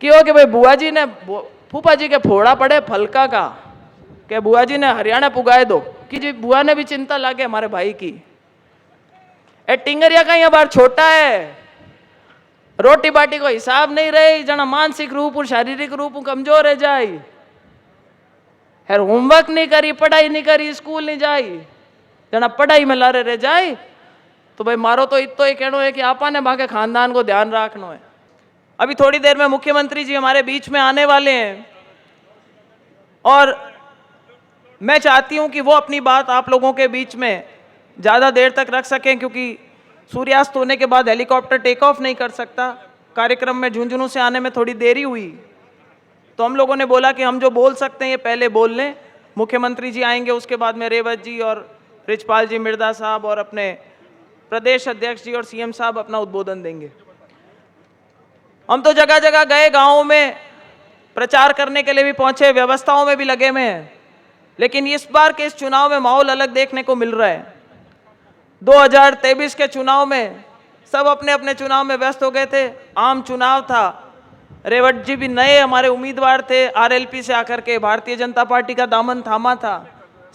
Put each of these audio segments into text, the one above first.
क्यों कि भाई बुआ जी ने फूफा जी के फोड़ा पड़े फलका का कि बुआ जी ने हरियाणा पुगाए दो कि जी बुआ ने भी चिंता लागे हमारे भाई की। ए टिंगरिया का यहाँ बार छोटा है, रोटी बाटी को हिसाब नहीं रही, जना मानसिक रूप और शारीरिक रूप कमजोर है जाए, होमवर्क नहीं करी, पढ़ाई नहीं करी, स्कूल नहीं जाई, जना पढ़ाई में लारे रह जाए। तो भाई मारो तो इतो ही कहना है कि आपा ने बाके खानदान को ध्यान रखना है। अभी थोड़ी देर में मुख्यमंत्री जी हमारे बीच में आने वाले हैं और मैं चाहती हूं कि वो अपनी बात आप लोगों के बीच में ज़्यादा देर तक रख सकें, क्योंकि सूर्यास्त होने के बाद हेलीकॉप्टर टेक ऑफ नहीं कर सकता। कार्यक्रम में झुंझुनू से आने में थोड़ी देरी हुई तो हम लोगों ने बोला कि हम जो बोल सकते हैं ये पहले बोल लें। मुख्यमंत्री जी आएंगे, उसके बाद में रेवत जी और रिचपाल जी मिर्दा साहब और अपने प्रदेश अध्यक्ष जी और सीएम साहब अपना उद्बोधन देंगे। हम तो जगह जगह गए, गाँव में प्रचार करने के लिए भी पहुंचे, व्यवस्थाओं में भी लगे हुए हैं, लेकिन इस बार के इस चुनाव में माहौल अलग देखने को मिल रहा है। 2023 के चुनाव में सब अपने अपने चुनाव में व्यस्त हो गए थे, आम चुनाव था, रेवत जी भी नए हमारे उम्मीदवार थे, आरएलपी से आकर के भारतीय जनता पार्टी का दामन थामा था,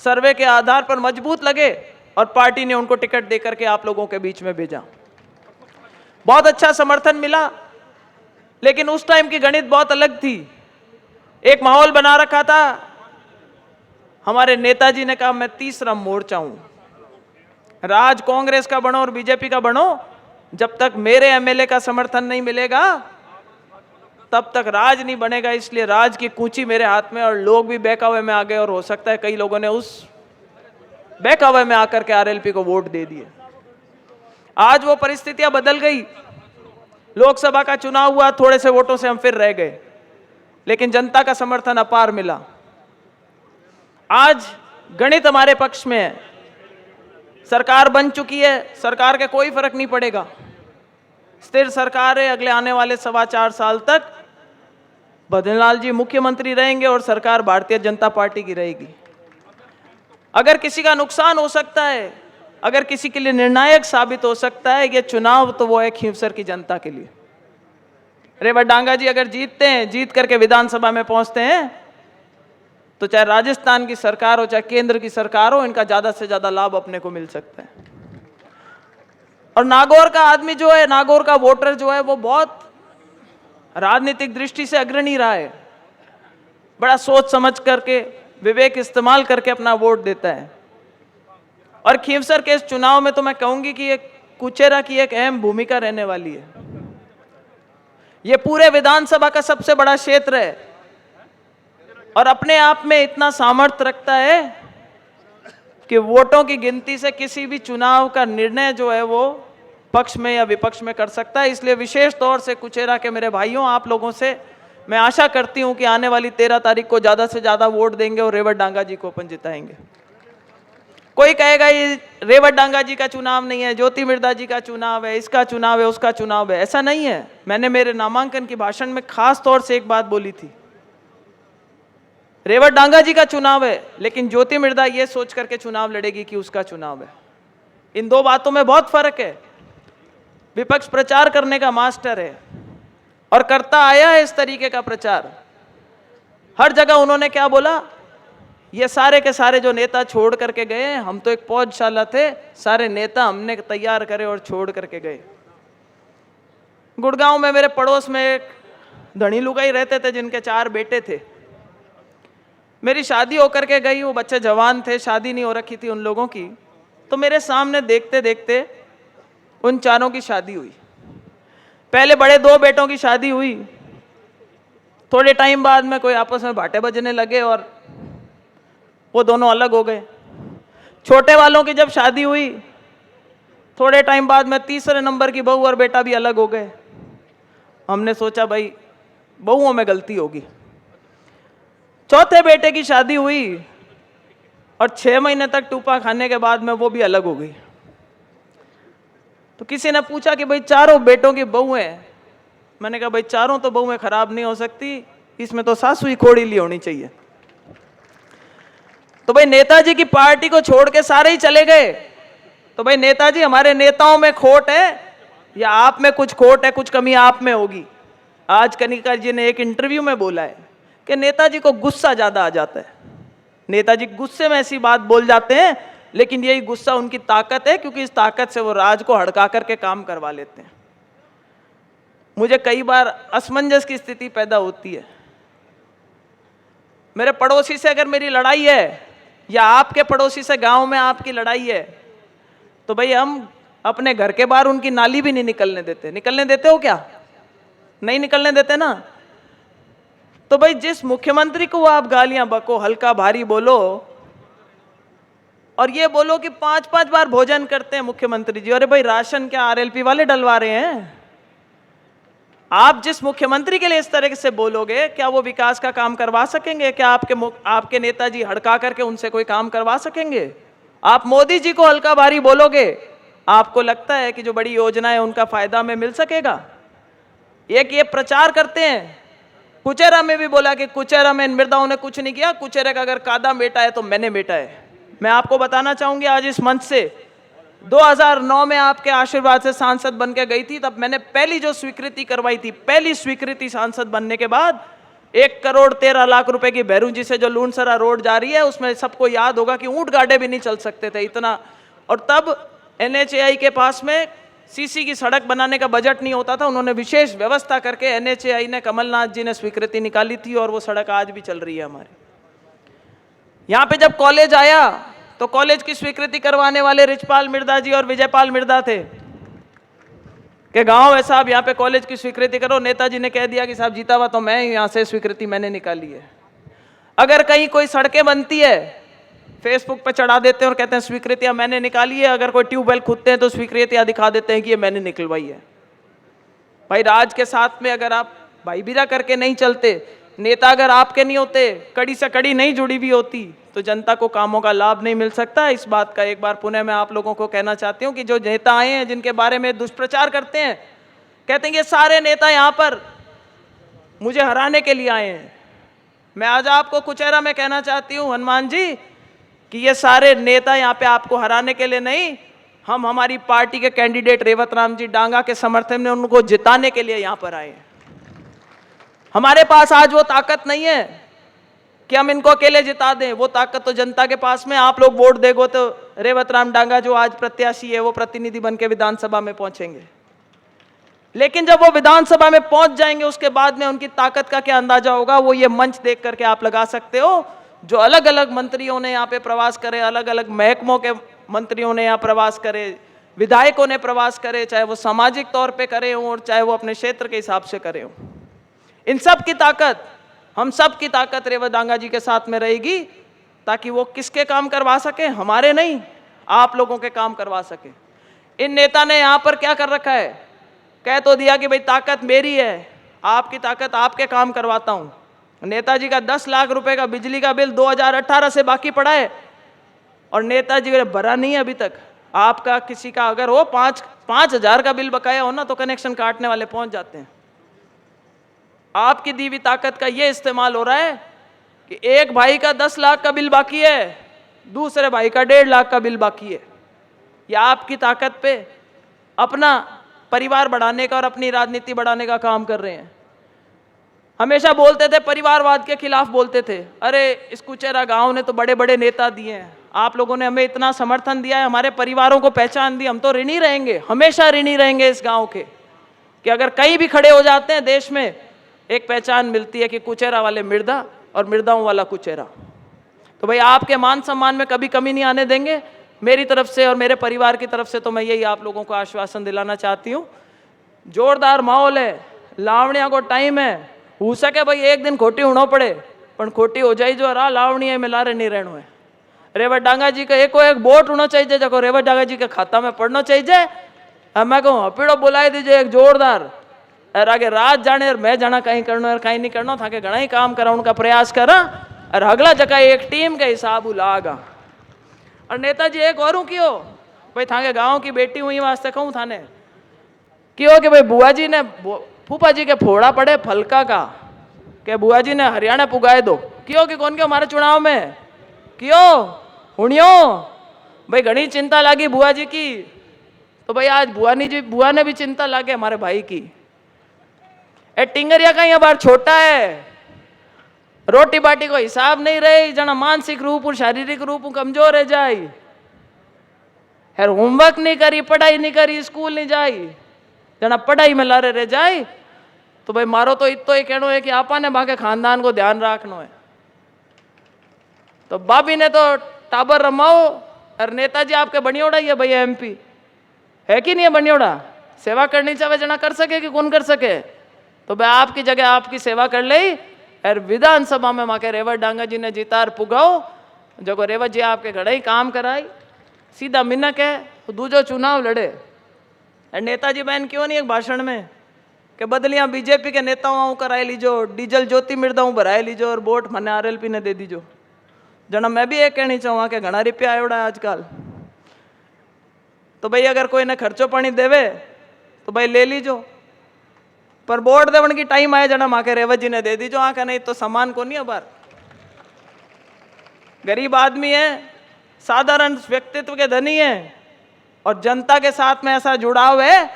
सर्वे के आधार पर मजबूत लगे और पार्टी ने उनको टिकट देकर के आप लोगों के बीच में भेजा। बहुत अच्छा समर्थन मिला, लेकिन उस टाइम की गणित बहुत अलग थी। एक माहौल बना रखा था, हमारे नेताजी ने कहा मैं तीसरा मोर्चा हूं, राज कांग्रेस का बनो और बीजेपी का बनो, जब तक मेरे एमएलए का समर्थन नहीं मिलेगा तब तक राज नहीं बनेगा। इसलिए राज की कूंची मेरे हाथ में, और लोग भी बहकावे में आ गए और हो सकता है कई लोगों ने उस बहकावे में आकर के आरएलपी को वोट दे दिए। आज वो परिस्थितियां बदल गई, लोकसभा का चुनाव हुआ, थोड़े से वोटों से हम फिर रह गए, लेकिन जनता का समर्थन अपार मिला। आज गणित हमारे पक्ष में है, सरकार बन चुकी है, सरकार के कोई फर्क नहीं पड़ेगा, स्थिर सरकार है। अगले आने वाले 4.25 साल तक भजनलाल जी मुख्यमंत्री रहेंगे और सरकार भारतीय जनता पार्टी की रहेगी। अगर किसी का नुकसान हो सकता है, अगर किसी के लिए निर्णायक साबित हो सकता है ये चुनाव, तो वो है खींवसर की जनता के लिए। रेवत डांगा जी अगर जीतते हैं, जीत करके विधानसभा में पहुंचते हैं, तो चाहे राजस्थान की सरकार हो चाहे केंद्र की सरकार हो, इनका ज्यादा से ज्यादा लाभ अपने को मिल सकता है। और नागौर का आदमी जो है, नागौर का वोटर जो है, वो बहुत राजनीतिक दृष्टि से अग्रणी रहा है, बड़ा सोच समझ करके विवेक इस्तेमाल करके अपना वोट देता है। और खींवसर के इस चुनाव में तो मैं कहूंगी कि एक कुचेरा की एक अहम भूमिका रहने वाली है। ये पूरे विधानसभा का सबसे बड़ा क्षेत्र है और अपने आप में इतना सामर्थ्य रखता है कि वोटों की गिनती से किसी भी चुनाव का निर्णय जो है वो पक्ष में या विपक्ष में कर सकता है। इसलिए विशेष तौर से कुचेरा के मेरे भाइयों, आप लोगों से मैं आशा करती हूं कि आने वाली 13 तारीख को ज्यादा से ज्यादा वोट देंगे और रेवत डांगा जी को अपन जिताएंगे। कोई कहेगा ये रेवत डांगा जी का चुनाव नहीं है, ज्योति मिर्दा जी का चुनाव है, इसका चुनाव है, उसका चुनाव है, ऐसा नहीं है। मैंने मेरे नामांकन की भाषण में खास तौर से एक बात बोली थी, रेवत डांगा जी का चुनाव है, लेकिन ज्योति मिर्दा ये सोच करके चुनाव लड़ेगी कि उसका चुनाव है। इन दो बातों में बहुत फर्क है। विपक्ष प्रचार करने का मास्टर है और करता आया है इस तरीके का प्रचार। हर जगह उन्होंने क्या बोला, ये सारे के सारे जो नेता छोड़ करके गए, हम तो एक पौधशाला थे, सारे नेता हमने तैयार करे और छोड़ करके गए। गुड़गांव में मेरे पड़ोस में एक धनी लुगाई रहते थे जिनके 4 बेटे थे। मेरी शादी होकर के गई, वो बच्चे जवान थे, शादी नहीं हो रखी थी उन लोगों की, तो मेरे सामने देखते देखते उन चारों की शादी हुई। पहले बड़े 2 बेटों की शादी हुई, थोड़े टाइम बाद में कोई आपस में बाटे बजने लगे और वो दोनों अलग हो गए। छोटे वालों की जब शादी हुई, थोड़े टाइम बाद में तीसरे नंबर की बहू और बेटा भी अलग हो गए। हमने सोचा भाई बहुओं में गलती होगी। चौथे बेटे की शादी हुई और 6 महीने तक टूपा खाने के बाद में वो भी अलग हो गई। तो किसी ने पूछा कि भाई चारों बेटों की बहू है। मैंने कहा भाई चारों तो बहुएं खराब नहीं हो सकती, इसमें तो सासू ही खोड़ी ली होनी चाहिए। तो भाई नेताजी की पार्टी को छोड़ के सारे ही चले गए। तो भाई नेताजी, हमारे नेताओं में खोट है या आप में कुछ खोट है, कुछ कमी आप में होगी। आज कनिका जी ने एक इंटरव्यू में बोला है कि नेताजी को गुस्सा ज्यादा आ जाता है, नेताजी गुस्से में ऐसी बात बोल जाते हैं, लेकिन यही गुस्सा उनकी ताकत है, क्योंकि इस ताकत से वो राज को हड़का करके काम करवा लेते हैं। मुझे कई बार असमंजस की स्थिति पैदा होती है, मेरे पड़ोसी से अगर मेरी लड़ाई है या आपके पड़ोसी से गांव में आपकी लड़ाई है, तो भाई हम अपने घर के बाहर उनकी नाली भी नहीं निकलने देते। निकलने देते हो क्या? नहीं निकलने देते ना। तो भाई जिस मुख्यमंत्री को आप गालियां बको, हल्का भारी बोलो, और ये बोलो कि 5-5 बार भोजन करते हैं मुख्यमंत्री जी, अरे भाई राशन क्या आरएलपी वाले डलवा रहे हैं? आप जिस मुख्यमंत्री के लिए इस तरह से बोलोगे, क्या वो विकास का काम करवा सकेंगे? क्या आपके नेताजी हड़का करके उनसे कोई काम करवा सकेंगे? आप मोदी जी को हल्का भारी बोलोगे, आपको लगता है कि जो बड़ी योजनाएं उनका फायदा में मिल सकेगा? एक ये प्रचार करते हैं, कुचेरा में भी बोला कि कुचेरा में मृदाओं ने कुछ नहीं किया, कुचेरे का अगर कादा मेटा है तो मैंने मेटा है। मैं आपको बताना चाहूंगी आज इस मंच से, 2009 में आपके आशीर्वाद से सांसद बन के गई थी, तब मैंने पहली जो स्वीकृति करवाई थी, पहली स्वीकृति सांसद बनने के बाद, 1,13,00,000 रुपए की भैरूजी से जो लूणसरा रोड जा रही है, उसमें सबको याद होगा कि ऊंट गाड़े भी नहीं चल सकते थे इतना। और तब NHAI के पास में सीसी की सड़क बनाने का बजट नहीं होता था, उन्होंने विशेष व्यवस्था करके NHAI ने, कमलनाथ जी ने स्वीकृति निकाली थी, और वो सड़क आज भी चल रही है हमारी। यहाँ पे जब कॉलेज आया तो कॉलेज की स्वीकृति करवाने वाले रिचपाल मिर्दा जी और विजयपाल मिर्दा थे कि गांव है साहब, यहाँ पे कॉलेज की स्वीकृति करो। नेताजी ने कह दिया कि साहब जीता हुआ तो मैं, यहाँ से स्वीकृति मैंने निकाली है। अगर कहीं कोई सड़कें बनती है, फेसबुक पे चढ़ा देते हैं और कहते हैं स्वीकृतियां मैंने निकाली है। अगर कोई ट्यूबवेल खुदते हैं तो स्वीकृतियां दिखा देते हैं कि ये मैंने निकलवाई है। भाई राज के साथ में अगर आप भाई बिरा करके नहीं चलते, नेता अगर आपके नहीं होते, कड़ी से कड़ी नहीं जुड़ी भी होती, तो जनता को कामों का लाभ नहीं मिल सकता। इस बात का एक बार पुनः मैं आप लोगों को कहना चाहती हूँ कि जो नेता आए हैं, जिनके बारे में दुष्प्रचार करते हैं, कहते हैं ये सारे नेता यहाँ पर मुझे हराने के लिए आए हैं, मैं आज आपको कुचेरा में कहना चाहती हूँ हनुमान जी कि ये सारे नेता यहाँ पे आपको हराने के लिए नहीं, हम हमारी पार्टी के कैंडिडेट रेवत राम जी डांगा के समर्थन में उनको जिताने के लिए यहाँ पर आए हैं। हमारे पास आज वो ताकत नहीं है कि हम इनको अकेले जिता दें, वो ताकत तो जनता के पास में। आप लोग वोट देगो तो रेवत राम डांगा जो आज प्रत्याशी है, वो प्रतिनिधि बन के विधानसभा में पहुंचेंगे, लेकिन जब वो विधानसभा में पहुंच जाएंगे उसके बाद में उनकी ताकत का क्या अंदाजा होगा, वो ये मंच देख करके आप लगा सकते हो। जो अलग अलग मंत्रियों ने यहाँ पे प्रवास करे, अलग अलग महकमों के मंत्रियों ने यहाँ प्रवास करे, विधायकों ने प्रवास करे, चाहे वो सामाजिक तौर पे करे हों और चाहे वो अपने क्षेत्र के हिसाब से करे हों, इन सब की ताकत, हम सब की ताकत रेवत डांगा जी के साथ में रहेगी, ताकि वो किसके काम करवा सके? हमारे नहीं, आप लोगों के काम करवा सके। इन नेता ने यहाँ पर क्या कर रखा है? कह तो दिया कि भाई ताकत मेरी है, आपकी ताकत आपके काम करवाता हूँ। नेताजी का 10 लाख रुपए का बिजली का बिल 2018 से बाकी पड़ा है और नेताजी ने भरा नहीं है अभी तक। आपका किसी का अगर हो 5,000 का बिल बकाया हो ना, तो कनेक्शन काटने वाले पहुंच जाते हैं। आपकी दी हुई ताकत का ये इस्तेमाल हो रहा है कि एक भाई का 10 लाख का बिल बाकी है, दूसरे भाई का 1.5 लाख का बिल बाकी है। या आपकी ताकत पे अपना परिवार बढ़ाने का और अपनी राजनीति बढ़ाने का काम कर रहे हैं। हमेशा बोलते थे, परिवारवाद के खिलाफ बोलते थे, अरे इस कुचेरा गांव ने तो बड़े बड़े नेता दिए हैं, आप लोगों ने हमें इतना समर्थन दिया है, हमारे परिवारों को पहचान दी, हम तो ऋणी रहेंगे, हमेशा ऋणी रहेंगे इस गांव के, कि अगर कहीं भी खड़े हो जाते हैं देश में एक पहचान मिलती है कि कुचेरा वाले मृदा और मृदाओं वाला कुचेरा। तो भाई आपके मान सम्मान में कभी कमी नहीं आने देंगे। मेरी तरफ से और मेरे परिवार की तरफ से तो मैं यही आप लोगों को आश्वासन दिलाना चाहती हूँ। जोरदार माहौल है, लावणिया को टाइम है, हो सके भाई एक दिन खोटी होना पड़े, पर खोटी हो जाए जो रा लावणिया में लारे नहीं रहना है। रेवत डांगा जी का एक वोट होना चाहिए, जो रेवत डांगा जी के खाता में पड़ना चाहिए। मैं कहूँ हपीड़ो बुलाई दीजिए एक जोरदार, और आगे रात जाने और मैं जाना कहीं करना और कहीं नहीं करना, था कि घना ही काम करा उनका प्रयास करा और अगला जगह एक टीम के हिसाब लागा। और नेताजी एक और क्यों भाई, थाके गांव की बेटी हुई वास्ते कहूँ थाने क्यों कि भाई बुआ जी ने फूफा जी के फोड़ा पड़े फलका का, के बुआ जी ने हरियाणा पुगाए दो, क्यों कि कौन क्यों हमारे चुनाव में क्यों हुणियो भाई घनी चिंता लगी बुआ जी की। तो भाई आज बुआ ने भी चिंता लगे हमारे भाई की। ए टिंगरिया का यहाँ बार छोटा है, रोटी बाटी को हिसाब नहीं रही, जना मानसिक रूप और शारीरिक रूप कमजोर है जाई, यार होमवर्क नहीं करी, पढ़ाई नहीं करी, स्कूल नहीं जाई, जना पढ़ाई में लारे रह जाए, तो भाई मारो तो इतो ही कहनो है कि आपा ने बाके खानदान को ध्यान रखनो है। तो भाभी ने तो टाबर रमाओ, और नेताजी आपके बनियोड़ा ही है भैया, एमपी है कि नहीं है बनियोड़ा, सेवा करनी चाहिए, जना कर सके कि कौन कर सके, तो भाई आपकी जगह आपकी सेवा कर ले, और विधानसभा में माके रेवत डांगा जी ने जितार पुगाओ, जो को रेवत जी आपके घड़े ही काम कराई, सीधा मिनक है, तो दूजो चुनाव लड़े। और नेताजी बहन क्यों नहीं एक भाषण में कि बदलियां बीजेपी के नेताओं कराए लीजो, डीजल ज्योति मृदाओं भराए लीजो, और वोट मने आरएलपी ने दे दीजो। जना मैं भी एक कहनी चाहूँगा कि घना रुपया आयोड़ा है आजकल, तो भाई अगर कोई ने खर्चो पानी देवे तो भाई ले लीजो, पर वोट देवन की टाइम आए जना माके रेवत जी ने दे दीजो, आके नहीं तो सामान को नहीं। अबार गरीब आदमी है, साधारण व्यक्तित्व के धनी है, और जनता के साथ में ऐसा जुड़ाव है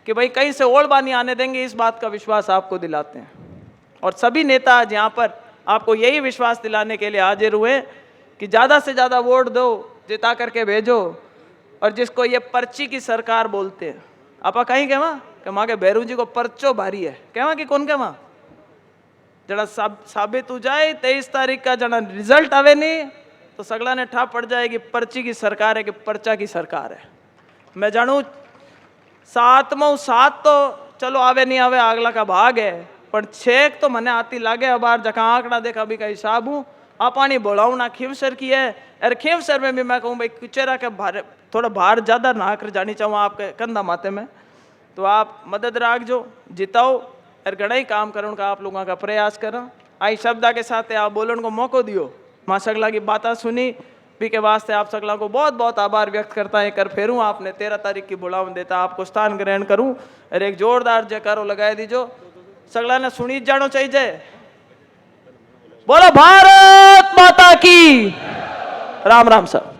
कि भाई कहीं से ओढ़ नहीं आने देंगे, इस बात का विश्वास आपको दिलाते हैं। और सभी नेता आज यहाँ पर आपको यही विश्वास दिलाने के लिए हाजिर हुए कि ज़्यादा से ज़्यादा वोट दो, जिता करके भेजो। और जिसको ये पर्ची की सरकार बोलते हैं, आपा कहीं कहवा कि माँ के भैरू जी को पर्चो भारी है, कहवा कि कौन कहवा, जरा साबित हो जाए 23 तारीख का, जना रिजल्ट आवे नहीं तो सगला ने ठाप पड़ जाएगी पर्ची की सरकार है कि पर्चा की सरकार है। मैं जानू 7 तो चलो आवे नहीं आवे अगला का भाग है, पर 6 तो मने आती लागे। अब जहाँ आंकड़ा देखा भी का हिसाब हूँ, आपानी बोलाऊ ना खीवसर की है, और खीवसर में भी मैं कहूँ भाई कुचेरा के भार थोड़ा भार ज़्यादा ना कर जानी चाहूँ आपके कंधा माथे में, तो आप मदद राख जो जिताओ, और घड़ा ही काम करो का आप लोगों का प्रयास करो। आई शब्दा के साथ आप बोलन को मौको दियो, माँ सगला की बातें सुनी भी के वास्ते आप सगला को बहुत बहुत आभार व्यक्त करता है। कर फेरूँ आपने 13 तारीख की बुलावन देता आपको स्थान ग्रहण करूँ, और एक जोरदार जयकारो लगाए दीजो, सगला ने सुनी जानो चाहिए। बोलो भारत माता की, राम राम सर।